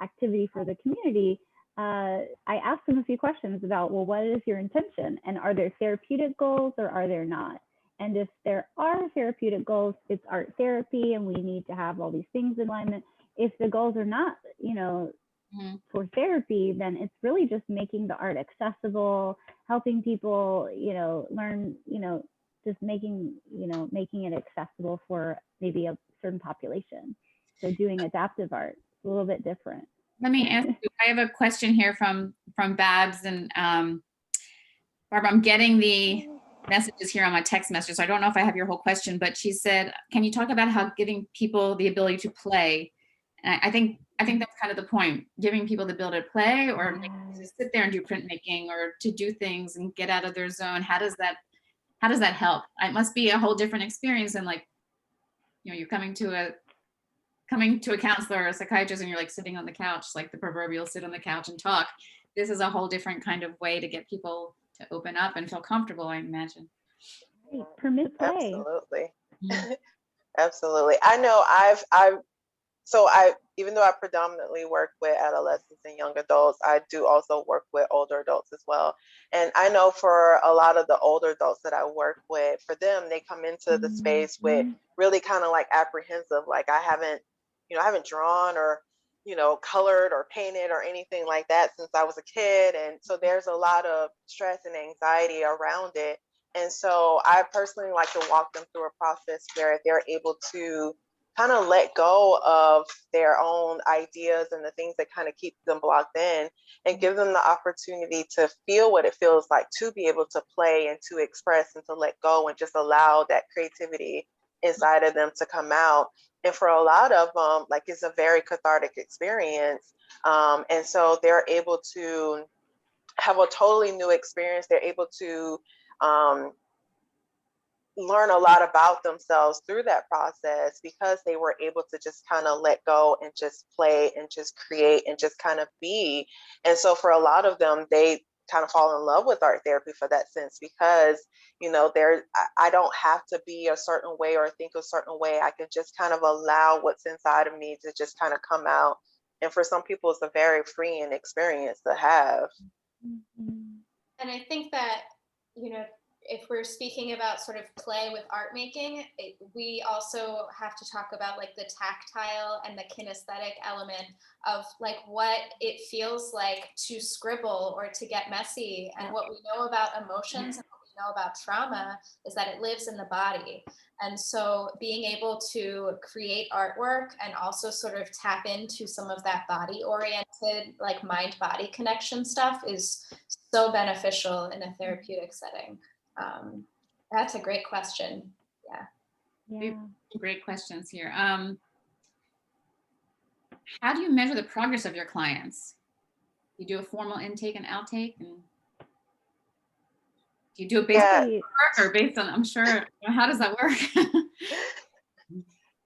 activity for the community, I ask them a few questions about, well, what is your intention? And are there therapeutic goals or are there not? And if there are therapeutic goals, it's art therapy and we need to have all these things in alignment. If the goals are not, you know, for therapy, then it's really just making the art accessible, helping people, you know, learn, you know, just making it accessible for maybe a certain population. So doing adaptive art, a little bit different. Let me ask you, I have a question here from Babs, and Barbara, I'm getting the messages here on my text message. So I don't know if I have your whole question, but she said, can you talk about how giving people the ability to play? And I think that's kind of the point, giving people the ability to play, or to sit there and do printmaking, or to do things and get out of their zone. How does that help? It must be a whole different experience than, like, you know, you're coming to a counselor or a psychiatrist and you're like sitting on the couch, like the proverbial sit on the couch and talk. This is a whole different kind of way to get people to open up and feel comfortable, I imagine. Permit play. Absolutely. Mm-hmm. Absolutely. I know even though I predominantly work with adolescents and young adults, I do also work with older adults as well. And I know for a lot of the older adults that I work with, for them, they come into the space with really kind of like apprehensive, like I haven't drawn or, you know, colored or painted or anything like that since I was a kid. And so there's a lot of stress and anxiety around it. And so I personally like to walk them through a process where they're able to kind of let go of their own ideas and the things that kind of keep them blocked in, and give them the opportunity to feel what it feels like to be able to play and to express and to let go and just allow that creativity inside of them to come out. And for a lot of them, like, it's a very cathartic experience. And so they're able to have a totally new experience. They're able to learn a lot about themselves through that process because they were able to just kind of let go and just play and just create and just kind of be. And so for a lot of them, they kind of fall in love with art therapy for that sense, because, you know, I don't have to be a certain way or think a certain way. I can just kind of allow what's inside of me to just kind of come out. And for some people, it's a very freeing experience to have. And I think that, you know, if we're speaking about sort of play with art making, we also have to talk about like the tactile and the kinesthetic element of like what it feels like to scribble or to get messy. And what we know about emotions and what we know about trauma is that it lives in the body. And so being able to create artwork and also sort of tap into some of that body oriented, like mind body connection stuff is so beneficial in a therapeutic setting. That's a great question. Yeah. Great questions here. How do you measure the progress of your clients? You do a formal intake and outtake, and do you do it based on work or based on, I'm sure, how does that work?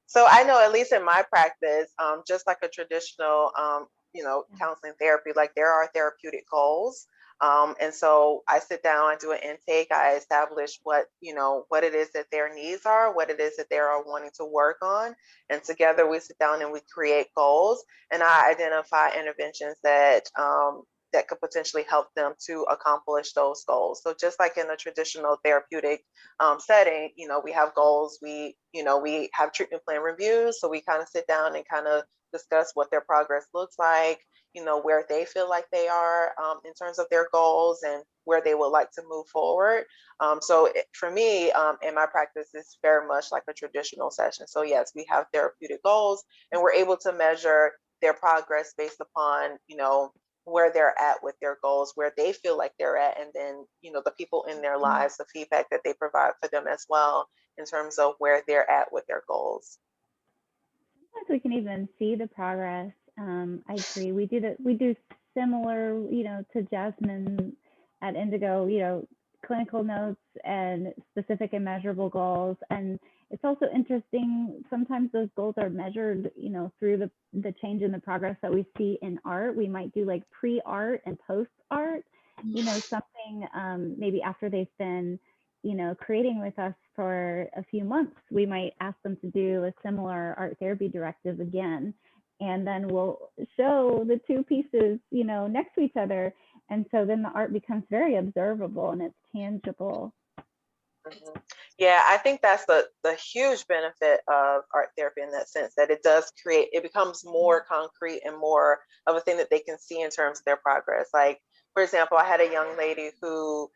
So I know, at least in my practice, just like a traditional, you know, counseling therapy, like there are therapeutic goals. And so I sit down, I do an intake, I establish what it is that their needs are, what it is that they are wanting to work on. And together we sit down and we create goals, and I identify interventions that that could potentially help them to accomplish those goals. So just like in a traditional therapeutic setting, we have goals, we have treatment plan reviews. So we kind of sit down and kind of discuss what their progress looks like, where they feel like they are in terms of their goals and where they would like to move forward. For me, in my practice, it's very much like a traditional session. So yes, we have therapeutic goals and we're able to measure their progress based upon, where they're at with their goals, where they feel like they're at, and then, the people in their lives, the feedback that they provide for them as well, in terms of where they're at with their goals. Sometimes we can even see the progress. I agree. We do similar, to Jasmine at Indigo, clinical notes and specific and measurable goals. And it's also interesting, sometimes those goals are measured, through the change in the progress that we see in art. We might do like pre-art and post-art, something maybe after they've been, creating with us for a few months, we might ask them to do a similar art therapy directive again. And then we'll show the two pieces, next to each other. And so then the art becomes very observable and it's tangible. Mm-hmm. Yeah, I think that's the huge benefit of art therapy in that sense, that it becomes more concrete and more of a thing that they can see in terms of their progress. Like, for example, I had a young lady who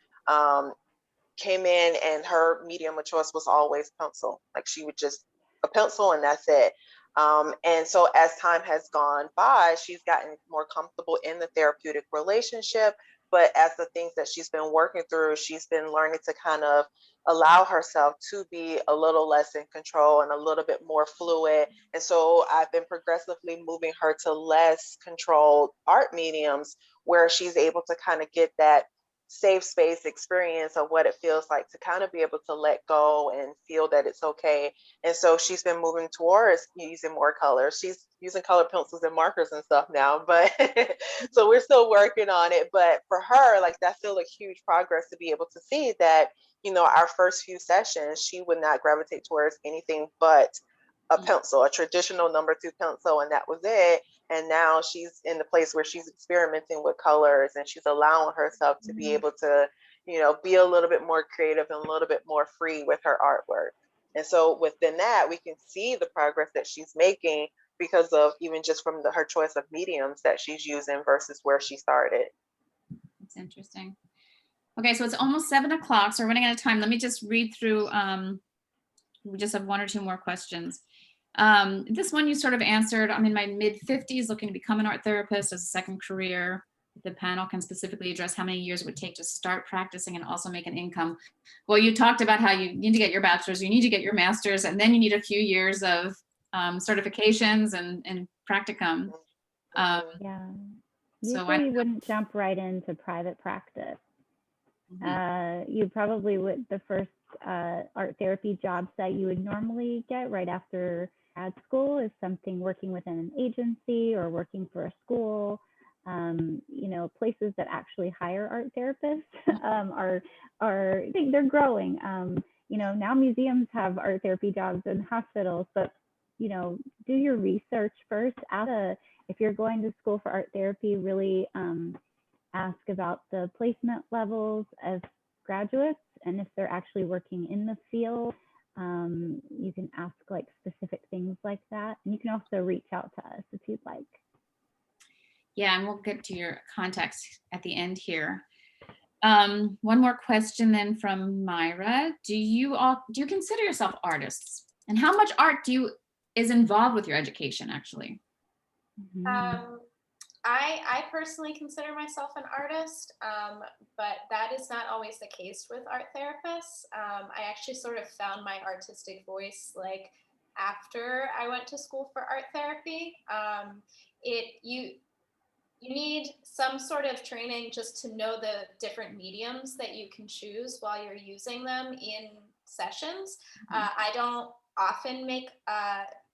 came in and her medium of choice was always pencil. Like she would just a pencil and that's it. And so as time has gone by, she's gotten more comfortable in the therapeutic relationship. But as the things that she's been working through, she's been learning to kind of allow herself to be a little less in control and a little bit more fluid. And so I've been progressively moving her to less controlled art mediums where she's able to kind of get that safe space experience of what it feels like to kind of be able to let go and feel that it's okay. And so she's been moving towards using more colors. She's using colored pencils and markers and stuff now, but so we're still working on it. But for her, like that's still a huge progress to be able to see that, our first few sessions, she would not gravitate towards anything but a pencil, a traditional number 2 pencil, and that was it. And now she's in the place where she's experimenting with colors and she's allowing herself to be able to, be a little bit more creative and a little bit more free with her artwork. And so within that, we can see the progress that she's making because of even just from her choice of mediums that she's using versus where she started. That's interesting. Okay, so it's almost 7 o'clock, so we're running out of time. Let me just read through, we just have 1 or 2 more questions. This one you sort of answered. I'm in my mid-50s looking to become an art therapist as a second career. The panel can specifically address how many years it would take to start practicing and also make an income. Well, you talked about how you need to get your bachelor's, you need to get your master's, and then you need a few years of certifications and practicum. Yeah. Usually you wouldn't jump right into private practice. You probably would, the first art therapy jobs that you would normally get right after grad school is something working within an agency or working for a school. Places that actually hire art therapists I think they're growing. Now museums have art therapy jobs in hospitals, but do your research first. If you're going to school for art therapy, really ask about the placement levels of graduates and if they're actually working in the field. You can ask like specific things like that. And you can also reach out to us if you'd like. Yeah, and we'll get to your contacts at the end here. One more question then from Myra. Do you consider yourself artists? And how much art is involved with your education actually? I personally consider myself an artist, but that is not always the case with art therapists. I actually sort of found my artistic voice like after I went to school for art therapy. You need some sort of training just to know the different mediums that you can choose while you're using them in sessions. I don't often make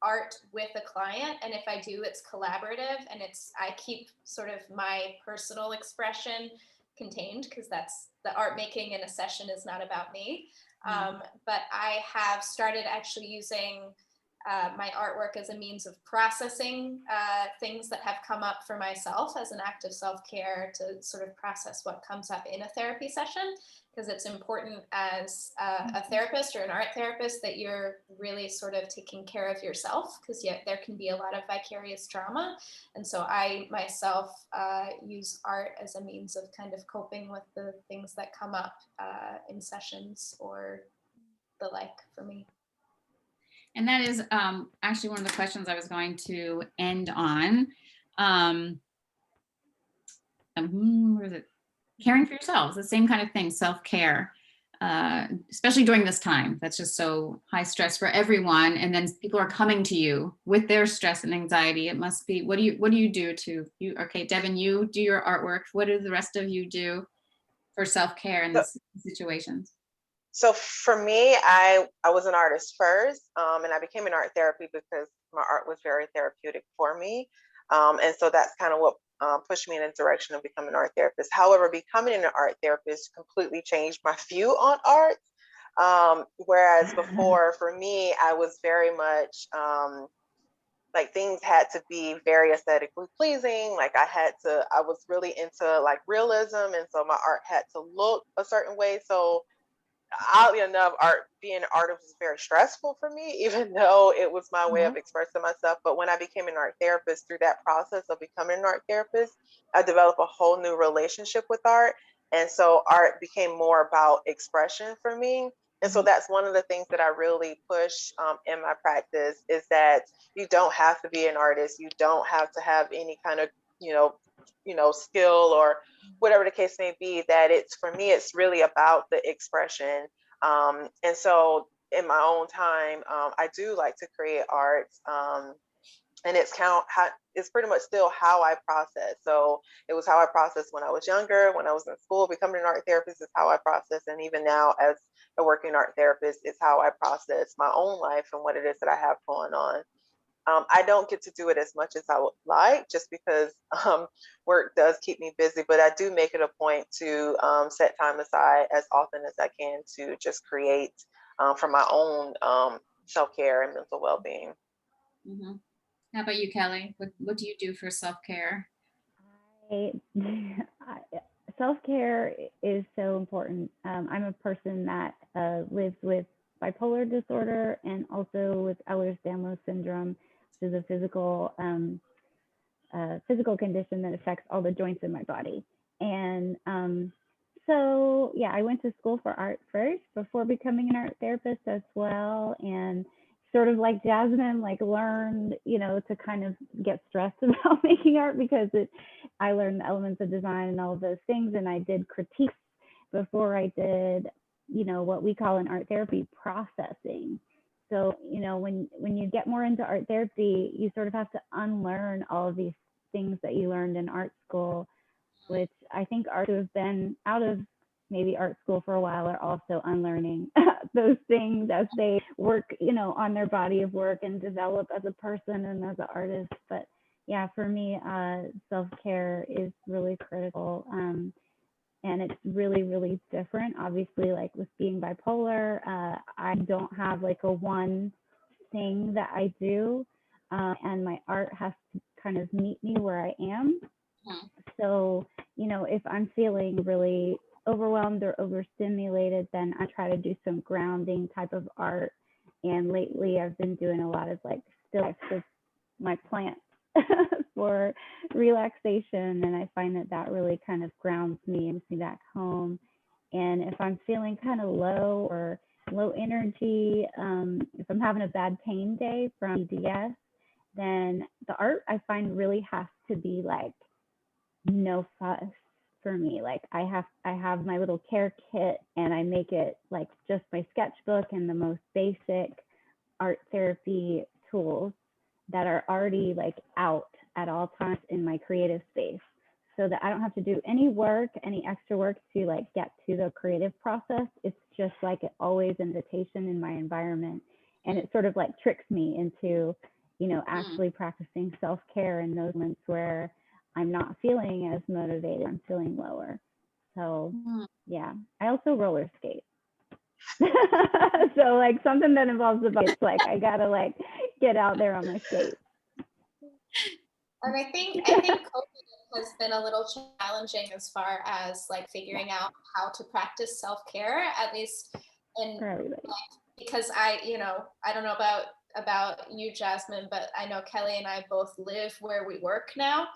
art with a client, and if I do, it's collaborative, and I keep sort of my personal expression contained because that's the art making in a session is not about me. But I have started actually using my artwork as a means of processing things that have come up for myself as an act of self-care, to sort of process what comes up in a therapy session, because it's important as a therapist or an art therapist that you're really sort of taking care of yourself, because there can be a lot of vicarious trauma. And so I myself use art as a means of kind of coping with the things that come up in sessions or the like for me. And that is actually one of the questions I was going to end on. Where is it? Caring for yourselves, the same kind of thing, self-care, especially during this time. That's just so high stress for everyone. And then people are coming to you with their stress and anxiety. It must be, what do you do to you? Okay, Devon, you do your artwork. What do the rest of you do for self-care in these situations? So for me, I was an artist first, and I became an art therapy because my art was very therapeutic for me. And so that's kind of what pushed me in the direction of becoming an art therapist. However, becoming an art therapist completely changed my view on art. Whereas before, for me, I was very much like things had to be very aesthetically pleasing. Like I was really into like realism. And so my art had to look a certain way. So oddly enough, being an artist was very stressful for me, even though it was my way of expressing myself. But when I became an art therapist, through that process of becoming an art therapist, I developed a whole new relationship with art. And so art became more about expression for me. And so that's one of the things that I really push in my practice, is that you don't have to be an artist. You don't have to have any kind of, skill or whatever the case may be. That for me, it's really about the expression. And so in my own time, I do like to create art. And it's pretty much still how I process. So it was how I processed when I was younger, when I was in school. Becoming an art therapist is how I process. And even now as a working art therapist, is how I process my own life and what it is that I have going on. I don't get to do it as much as I would like, just because work does keep me busy, but I do make it a point to set time aside as often as I can to just create for my own self-care and mental well-being. Mm-hmm. How about you, Kelly? What do you do for self-care? Self-care is so important. I'm a person that lives with bipolar disorder and also with Ehlers-Danlos syndrome, which is a physical condition that affects all the joints in my body. And so, yeah, I went to school for art first before becoming an art therapist as well. And sort of like Jasmine, like learned, to kind of get stressed about making art, because I learned the elements of design and all of those things. And I did critiques before I did, what we call in art therapy processing. So, when you get more into art therapy, you sort of have to unlearn all of these things that you learned in art school, which I think artists who have been out of maybe art school for a while are also unlearning those things as they work, on their body of work and develop as a person and as an artist. But yeah, for me, self-care is really critical. And it's really, really different. Obviously, like with being bipolar, I don't have like a one thing that I do. And my art has to kind of meet me where I am. So, if I'm feeling really overwhelmed or overstimulated, then I try to do some grounding type of art. And lately I've been doing a lot of like still lifes with my plants for relaxation. And I find that really kind of grounds me and brings me back home. And if I'm feeling kind of low or low energy, if I'm having a bad pain day from EDS, then the art I find really has to be like no fuss for me. Like I have my little care kit, and I make it like just my sketchbook and the most basic art therapy tools that are already like out at all times in my creative space, so that I don't have to do any extra work to like get to the creative process. It's just like an always invitation in my environment. And it sort of like tricks me into, actually practicing self-care in those moments where I'm not feeling as motivated, I'm feeling lower. So yeah, I also roller skate. So like something that involves the buckets, like I gotta like get out there on my skates. And I think COVID has been a little challenging as far as like figuring out how to practice self-care, at least in For everybody. because I don't know about you, Jasmine, but I know Kelly and I both live where we work now.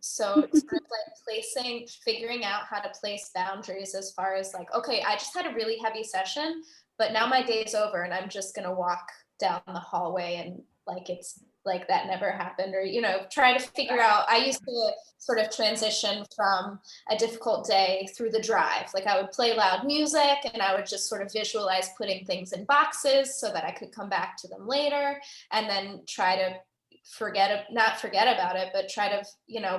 So it's sort of like figuring out how to place boundaries as far as like, okay, I just had a really heavy session, but now my day's over and I'm just gonna walk down the hallway and like it's like that never happened, or try to figure out. I used to sort of transition from a difficult day through the drive. Like I would play loud music and I would just sort of visualize putting things in boxes so that I could come back to them later, and then try to not forget about it, but try to,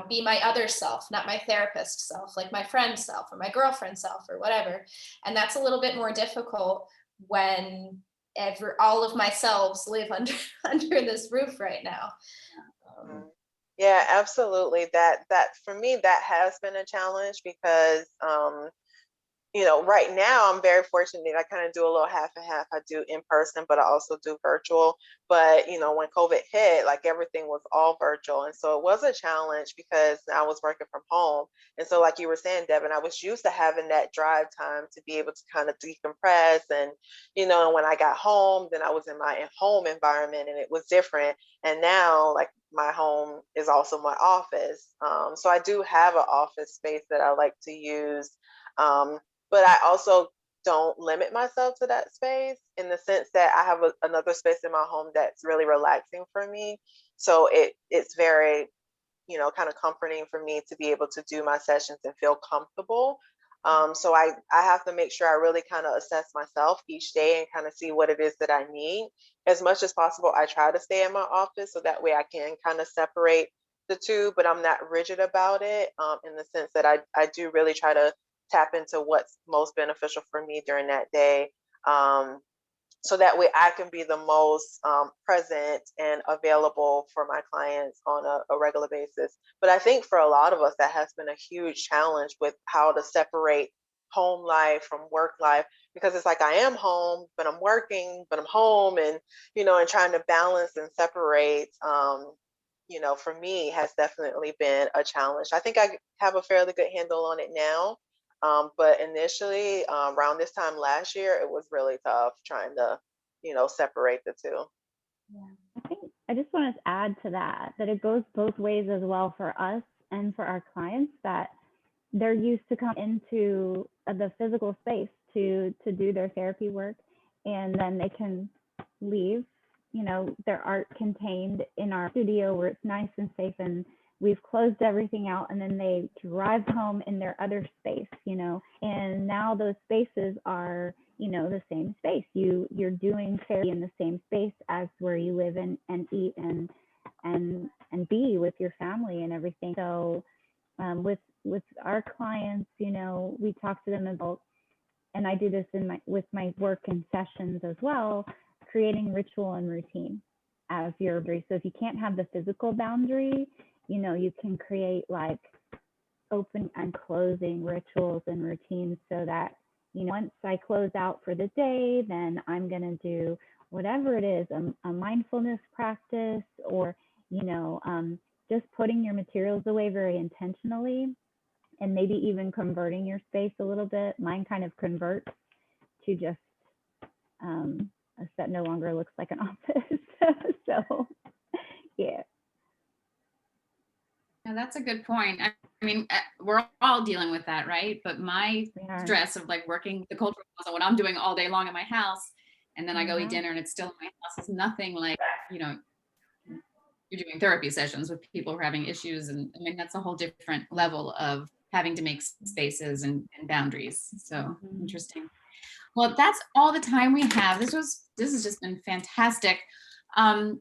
be my other self, not my therapist self, like my friend self or my girlfriend self or whatever. And that's a little bit more difficult when all of my selves live under this roof right now. Yeah, absolutely. That for me, that has been a challenge because right now I'm very fortunate. I kind of do a little half and half. I do in person, but I also do virtual. But when COVID hit, like everything was all virtual. And so it was a challenge because I was working from home. And so like you were saying, Devin, I was used to having that drive time to be able to kind of decompress. And, and when I got home, then I was in my home environment and it was different. And now like my home is also my office. So I do have an office space that I like to use. But I also don't limit myself to that space in the sense that I have another space in my home that's really relaxing for me. So it's very, kind of comforting for me to be able to do my sessions and feel comfortable. So I have to make sure I really kind of assess myself each day and kind of see what it is that I need. As much as possible, I try to stay in my office so that way I can kind of separate the two, but I'm not rigid about it in the sense that I do really try to tap into what's most beneficial for me during that day. So that way I can be the most present and available for my clients on a regular basis. But I think for a lot of us, that has been a huge challenge with how to separate home life from work life, because it's like I am home, but I'm working, but I'm home, and, and trying to balance and separate, for me has definitely been a challenge. I think I have a fairly good handle on it now. But initially, around this time last year, it was really tough trying to, separate the two. Yeah, I think I just want to add to that it goes both ways as well for us and for our clients, that they're used to come into the physical space to do their therapy work, and then they can leave, their art contained in our studio where it's nice and safe and we've closed everything out, and then they drive home in their other space, and now those spaces are, the same space. You're doing therapy in the same space as where you live and eat and be with your family and everything. So with our clients, we talk to them about, and I do this with my work and sessions as well, creating ritual and routine as your boundary. So if you can't have the physical boundary, you can create like open and closing rituals and routines so that, once I close out for the day, then I'm going to do whatever it is, a mindfulness practice, or, just putting your materials away very intentionally, and maybe even converting your space a little bit. Mine kind of converts to just a set no longer looks like an office. So, yeah. Yeah, that's a good point. I mean, we're all dealing with that, right? But my stress of like working the cultural puzzle, what I'm doing all day long in my house, and then I go eat dinner and it's still in my house, is nothing like, you're doing therapy sessions with people who are having issues. And I mean, that's a whole different level of having to make spaces and boundaries. So interesting. Well, that's all the time we have. This has just been fantastic. I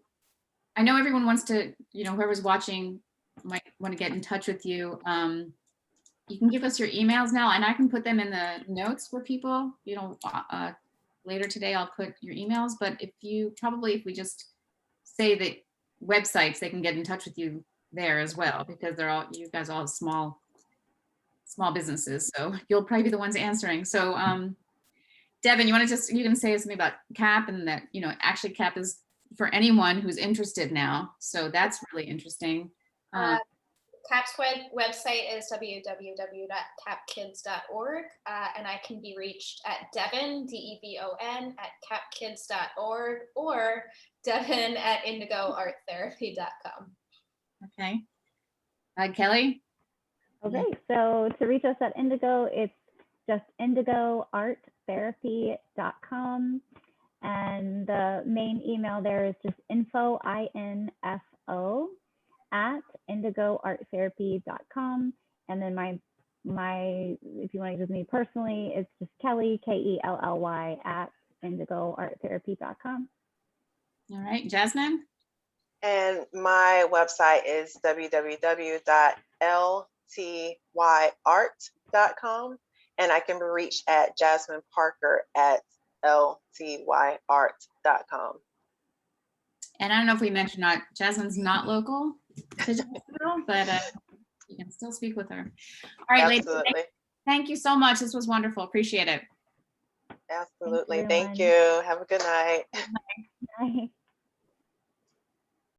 know everyone wants to, whoever's watching might want to get in touch with you. You can give us your emails now, and I can put them in the notes for people. Later today, I'll put your emails. But if we just say the websites, they can get in touch with you there as well, because you guys all have small businesses, so you'll probably be the ones answering. So, Devon, you can say something about CAP, and that, actually CAP is for anyone who's interested now. So that's really interesting. CAP's website is www.capkids.org, and I can be reached at Devon, Devon, at capkids.org, or Devon at indigoarttherapy.com. Okay. Kelly? Okay, so to reach us at Indigo, it's just indigoarttherapy.com. And the main email there is just info, I-N-F-O, at indigoarttherapy.com. And then my if you want to use me personally, it's just Kelly, Kelly, at indigoarttherapy.com. All right, Jasmine? And my website is www.ltyart.com. And I can be reached at Jasmine Parker at ltyart.com. And I don't know if we mentioned Jasmine's not local to Jacksonville, but you can still speak with her. All right, ladies, thank you so much. This was wonderful. Appreciate it. Absolutely. Thank you. Have a good night. Bye.